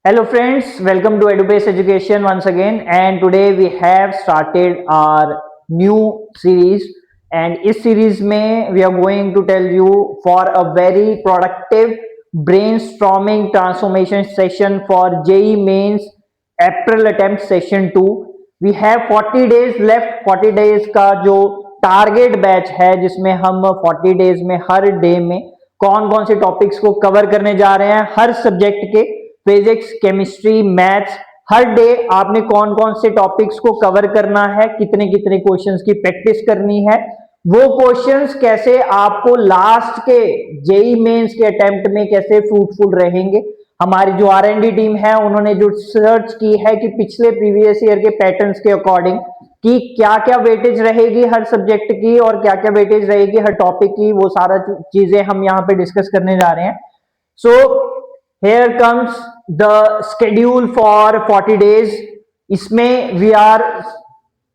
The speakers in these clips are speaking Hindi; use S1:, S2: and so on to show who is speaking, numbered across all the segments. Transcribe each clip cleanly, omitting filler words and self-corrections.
S1: Hello friends, welcome to EduBase Education once again, and today we have started our new series, and इस series में we are going to tell you for a very productive brainstorming transformation session for JEE Mains April attempt session 2. We have 40 days left. 40 days का जो टारगेट बैच है जिसमें हम 40 डेज में हर डे में कौन कौन से टॉपिक्स को कवर करने जा रहे हैं, हर सब्जेक्ट के फिजिक्स, केमिस्ट्री, मैथ्स, हर डे आपने कौन कौन से टॉपिक्स को कवर करना है, कितने कितने क्वेश्चंस की प्रैक्टिस करनी है, वो क्वेश्चंस कैसे आपको लास्ट के जेई मेंस के अटेम्प्ट में कैसे फ्रूटफुल रहेंगे। हमारी जो R&D टीम है उन्होंने जो सर्च की है कि पिछले प्रीवियस ईयर के पैटर्न्स के अकॉर्डिंग कि क्या क्या वेटेज रहेगी हर सब्जेक्ट की और क्या क्या वेटेज रहेगी हर टॉपिक की, वो सारा चीजें हम यहाँ पे डिस्कस करने जा रहे हैं। सो here comes the schedule for 40 days. इसमें we are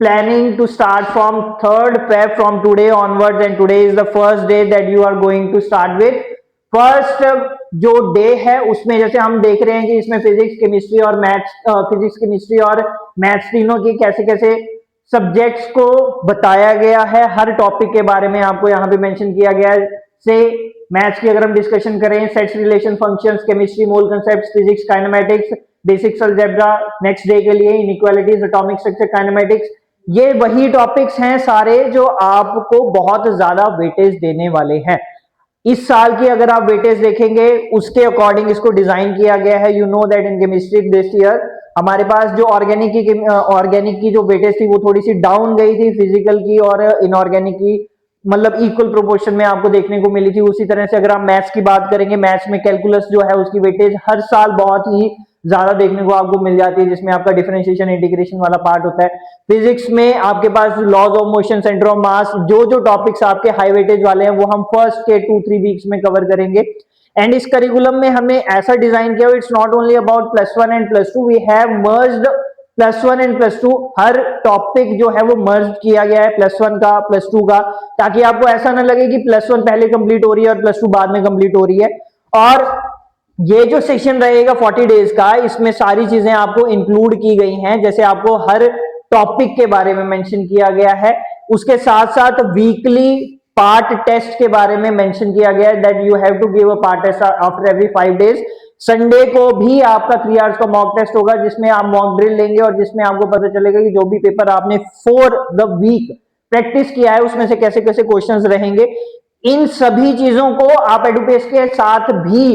S1: planning to start from 3rd Feb from today onwards, and today is the first day that you are going to start with. First जो डे है उसमें जैसे हम देख रहे हैं कि इसमें फिजिक्स, केमिस्ट्री और मैथ्स, फिजिक्स, केमिस्ट्री और मैथ्स तीनों की कैसे कैसे सब्जेक्ट्स को बताया गया है, हर टॉपिक के बारे में आपको यहाँ पे मेंशन किया गया है। से मैथ्स की अगर हम डिस्कशन करें, sets, relation, functions, chemistry, mole concepts, physics, kinematics, basics algebra, next day के लिए इनइक्वालिटीज, एटॉमिक स्ट्रक्चर, काइनेमेटिक्स, ये वही टॉपिक्स हैं सारे जो आपको बहुत ज्यादा वेटेज देने वाले हैं। इस साल की अगर आप वेटेज देखेंगे उसके अकॉर्डिंग इसको डिजाइन किया गया है। You know that in chemistry this year हमारे पास जो ऑर्गेनिक की जो वेटेज थी वो थोड़ी सी डाउन गई थी, फिजिकल की और इनऑर्गेनिक की मतलब इक्वल प्रोपोर्शन में आपको देखने को मिली थी। उसी तरह से अगर आप मैथ्स की बात करेंगे, मैथ्स में कैलकुलस जो है उसकी वेटेज हर साल बहुत ही ज्यादा देखने को आपको मिल जाती है, जिसमें आपका डिफरेंशिएशन, इंटीग्रेशन वाला पार्ट होता है। फिजिक्स में आपके पास laws of motion, centre of mass, जो टॉपिक्स आपके हाई वेटेज वाले हैं वो हम फर्स्ट के 2-3 वीक्स में कवर करेंगे। एंड इस करिकुलम में हमने ऐसा डिजाइन किया, it's not only about +1 and +2, we have merged +1 and +2, हर टॉपिक जो है वो मर्ज किया गया है +1 का +2 का, ताकि आपको ऐसा ना लगे कि +1 पहले कंप्लीट हो रही है और +2 बाद में कंप्लीट हो रही है। और ये जो सेशन रहेगा 40 डेज का, इसमें सारी चीजें आपको इंक्लूड की गई हैं, जैसे आपको हर टॉपिक के बारे में मेंशन किया गया है, उसके साथ साथ वीकली पार्ट टेस्ट के बारे में मेंशन किया गया है that you have to give a part test after every 5 days. Sunday को भी आपका 3 आवर्स का मॉक टेस्ट होगा, जिसमें आप मॉक ड्रिल लेंगे और जिसमें आपको पता चलेगा कि जो भी पेपर आपने फॉर द वीक प्रैक्टिस किया है उसमें से कैसे कैसे क्वेश्चंस रहेंगे। इन सभी चीजों को आप एडुपेस के साथ भी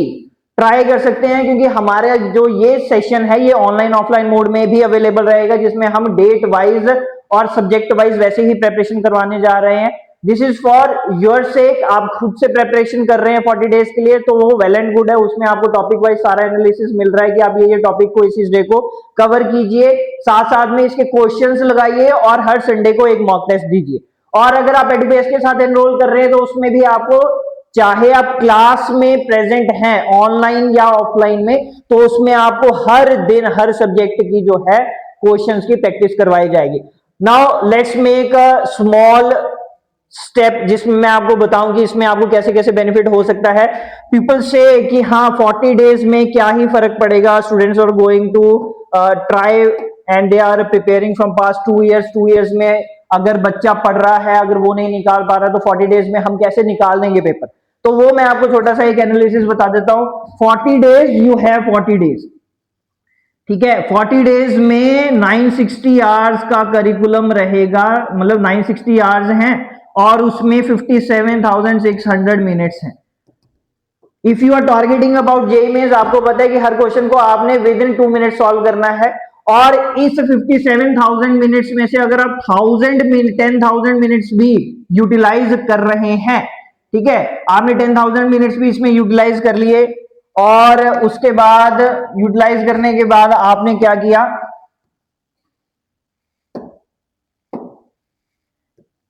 S1: ट्राई कर सकते हैं, क्योंकि हमारा जो ये सेशन है ये ऑनलाइन ऑफलाइन मोड में भी अवेलेबल रहेगा, जिसमें हम डेट वाइज और सब्जेक्ट वाइज वैसे ही प्रिपरेशन करवाने जा रहे हैं। This is for your sake, आप खुद से प्रिपरेशन कर रहे हैं 40 डेज के लिए, तो वो वेल एंड गुड है। उसमें आपको टॉपिक वाइज सारा एनालिसिस मिल रहा है कि आप ये टॉपिक को इस डे को कवर कीजिए, साथ साथ में इसके क्वेश्चंस लगाइए और हर संडे को एक मॉक टेस्ट दीजिए। और अगर आप एडुपेस के साथ एनरोल कर रहे हैं तो उसमें भी आपको, चाहे आप क्लास में प्रेजेंट हैं ऑनलाइन या ऑफलाइन में, तो उसमें आपको हर दिन हर सब्जेक्ट की जो है क्वेश्चंस की प्रैक्टिस करवाई जाएगी। Now let's make a small step जिसमें मैं आपको बताऊं कि इसमें आपको कैसे कैसे बेनिफिट हो सकता है। पीपल से कि हाँ 40 डेज में क्या ही फर्क पड़ेगा, students are going to try and they are preparing from past 2 years. 2 years में अगर बच्चा पढ़ रहा है, अगर वो नहीं निकाल पा रहा तो 40 डेज में हम कैसे निकाल देंगे पेपर। तो वो मैं आपको छोटा सा एक एनालिसिस बता देता हूं। 40 डेज यू हैव 40 डेज, ठीक है। 40 डेज में 960 आवर्स का करिकुलम रहेगा, मतलब 960 आवर्स हैं और उसमें 57,600 मिनट्स हैं। If you are targeting about JEE mains, आपको पता है कि हर क्वेश्चन को आपने विद इन 2 मिनट सॉल्व करना है, और इस 57,000 मिनट्स में से अगर आप 10,000 मिनट्स भी यूटिलाइज कर रहे हैं, ठीक है, आपने 10,000 मिनट्स भी इसमें यूटिलाइज कर लिए, और उसके बाद यूटिलाइज करने के बाद आपने क्या किया,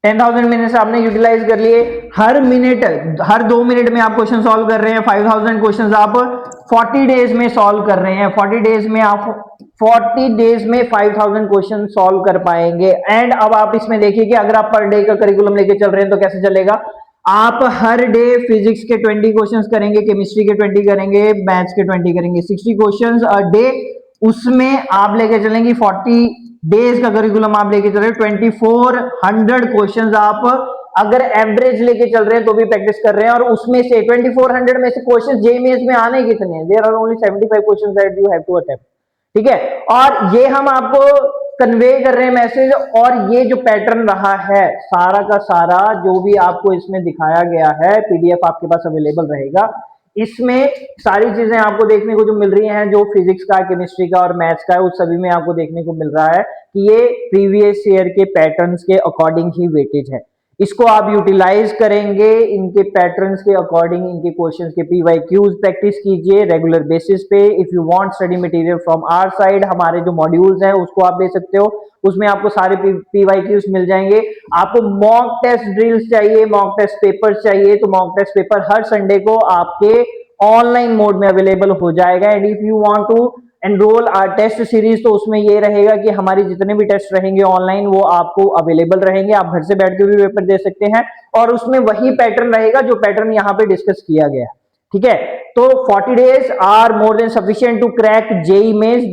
S1: 10,000 मिनट्स आपने यूटिलाइज कर लिए। हर मिनट, हर 2 मिनट में आप क्वेश्चन सॉल्व कर रहे हैं। 5,000 क्वेश्चंस आप 40 डेज में सॉल्व कर रहे हैं। 40 डेज में आप 5,000 क्वेश्चन सॉल्व कर पाएंगे। एंड अब आप इसमें देखिए कि अगर आप पर डे का करिकुलम लेके चल रहे हैं तो कैसे चलेगा। आप हर डे फिजिक्स के 20 क्वेश्चंस करेंगे, केमिस्ट्री के 20 करेंगे, मैथ्स के 20 करेंगे, 60 क्वेश्चंस अ डे। उसमें आप लेके चलेंगे 40 डेज का करिकुलम आप लेके चल रहे हो, 2400 क्वेश्चंस आप अगर एवरेज लेके चल रहे हैं तो भी प्रैक्टिस कर रहे हैं। और उसमें से 2400 में से क्वेश्चंस जेईई में आने कितने हैं? There are only 75 questions that you have to attempt. ठीक है, और ये हम आपको कन्वे कर रहे हैं मैसेज। और ये जो पैटर्न रहा है सारा का सारा जो भी आपको इसमें दिखाया गया है, पीडीएफ आपके पास अवेलेबल रहेगा। इसमें सारी चीजें आपको देखने को जो मिल रही हैं, जो फिजिक्स का, केमिस्ट्री का और मैथ्स का है, उस सभी में आपको देखने को मिल रहा है कि ये प्रीवियस ईयर के पैटर्न्स के अकॉर्डिंग ही वेटेज है। इसको आप यूटिलाइज करेंगे, इनके पैटर्न्स के अकॉर्डिंग इनके क्वेश्चंस के पीवाईक्यूज प्रैक्टिस कीजिए रेगुलर बेसिस पे। If you want study material from our side, हमारे जो मॉड्यूल्स हैं उसको आप ले सकते हो, उसमें आपको सारे पीवाईक्यूज मिल जाएंगे। आपको मॉक टेस्ट ड्रिल्स चाहिए, मॉक टेस्ट पेपर्स चाहिए, तो मॉक टेस्ट पेपर हर संडे को आपके ऑनलाइन मोड में अवेलेबल हो जाएगा। And if you want to enroll our test series, तो उसमें ये रहेगा कि हमारे जितने भी टेस्ट रहेंगे ऑनलाइन वो आपको अवेलेबल रहेंगे, आप घर से बैठ के भी पेपर दे सकते हैं। और उसमें वही पैटर्न रहेगा जो पैटर्न यहाँ पे डिस्कस किया गया। ठीक है, तो 40 days or more than sufficient to crack JEE mains.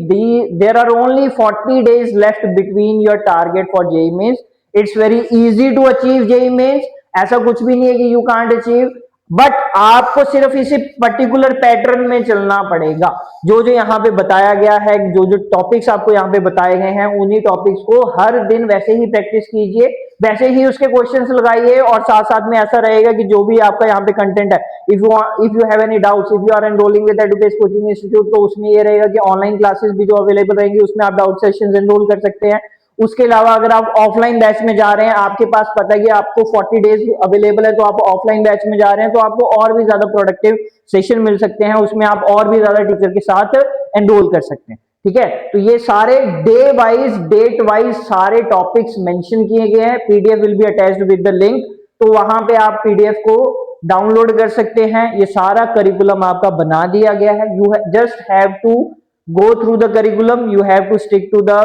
S1: There are only 40 days left between your target for JEE mains. It's very easy to achieve JEE mains, ऐसा कुछ भी नहीं है कि यू कांट अचीव, बट आपको सिर्फ इसी पर्टिकुलर पैटर्न में चलना पड़ेगा। जो जो यहाँ पे बताया गया है, जो जो टॉपिक्स आपको यहाँ पे बताए गए हैं, उन्हीं टॉपिक्स को हर दिन वैसे ही प्रैक्टिस कीजिए, वैसे ही उसके क्वेश्चंस लगाइए। और साथ साथ में ऐसा रहेगा कि जो भी आपका यहाँ पे कंटेंट है, if you have any doubts, if you are enrolling with Edubase coaching institute, तो उसमें ये रहेगा कि ऑनलाइन क्लासेस भी जो अवेलेबल रहेंगी उसमें आप डाउट सेशंस एनरोल कर सकते हैं। उसके अलावा अगर आप ऑफलाइन बैच में जा रहे हैं, आपके पास पता है कि आपको 40 डेज अवेलेबल है, तो आप ऑफलाइन बैच में जा रहे हैं, तो आपको और भी ज्यादा प्रोडक्टिव सेशन मिल सकते हैं, उसमें आप और भी ज्यादा टीचर के साथ एनरोल कर सकते हैं। ठीक है, तो ये सारे डे वाइज, डेट वाइज सारे टॉपिक्स मेंशन किए गए हैं। PDF will be attached with the link, तो वहां पे आप पीडीएफ को डाउनलोड कर सकते हैं। ये सारा करिकुलम आपका बना दिया गया है। You just have to go through the curriculum, you have to stick to the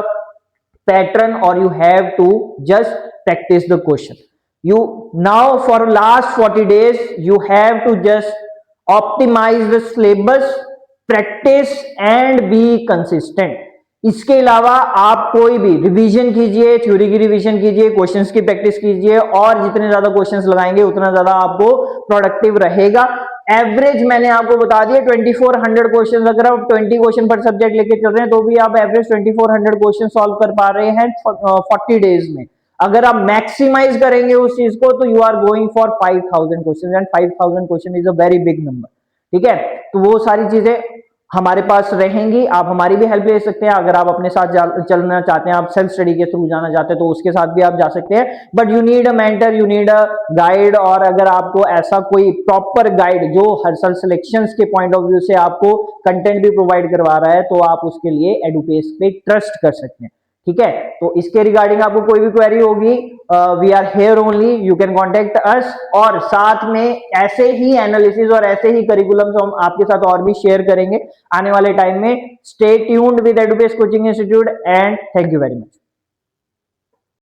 S1: pattern, or you have to just practice the question. You now for last 40 days you have to just optimize the syllabus, practice and be consistent. इसके अलावा आप कोई भी रिवीजन कीजिए, थ्योरी की रिवीजन कीजिए, क्वेश्चंस की प्रैक्टिस कीजिए, और जितने ज्यादा क्वेश्चंस लगाएंगे उतना ज्यादा आपको प्रोडक्टिव रहेगा। एवरेज मैंने आपको बता दिया 2400 क्वेश्चन, अगर आप 20 क्वेश्चन पर सब्जेक्ट लेके चल रहे हैं तो भी आप एवरेज 2400 क्वेश्चन सॉल्व कर पा रहे हैं 40 डेज में। अगर आप मैक्सिमाइज करेंगे उस चीज को तो you are going for 5000 question, and 5000 question is a very big number. ठीक है, तो वो सारी चीजें हमारे पास रहेंगी। आप हमारी भी हेल्प ले सकते हैं, अगर आप अपने साथ चलना चाहते हैं, आप सेल्फ स्टडी के थ्रू जाना चाहते हैं तो उसके साथ भी आप जा सकते हैं। But you need a mentor, you need a guide. और अगर आपको ऐसा कोई प्रॉपर गाइड जो हर साल सिलेक्शंस के पॉइंट ऑफ व्यू से आपको कंटेंट भी प्रोवाइड करवा रहा है, तो आप उसके लिए एडुपेस पे ट्रस्ट कर सकते हैं। ठीक है, तो इसके रिगार्डिंग आपको कोई भी क्वेरी होगी, we are here only, you can contact us. और साथ में ऐसे ही एनालिसिस और ऐसे ही करिकुलम्स हम आपके साथ और भी शेयर करेंगे आने वाले टाइम में। Stay tuned with Edubase coaching institute, and thank you very much.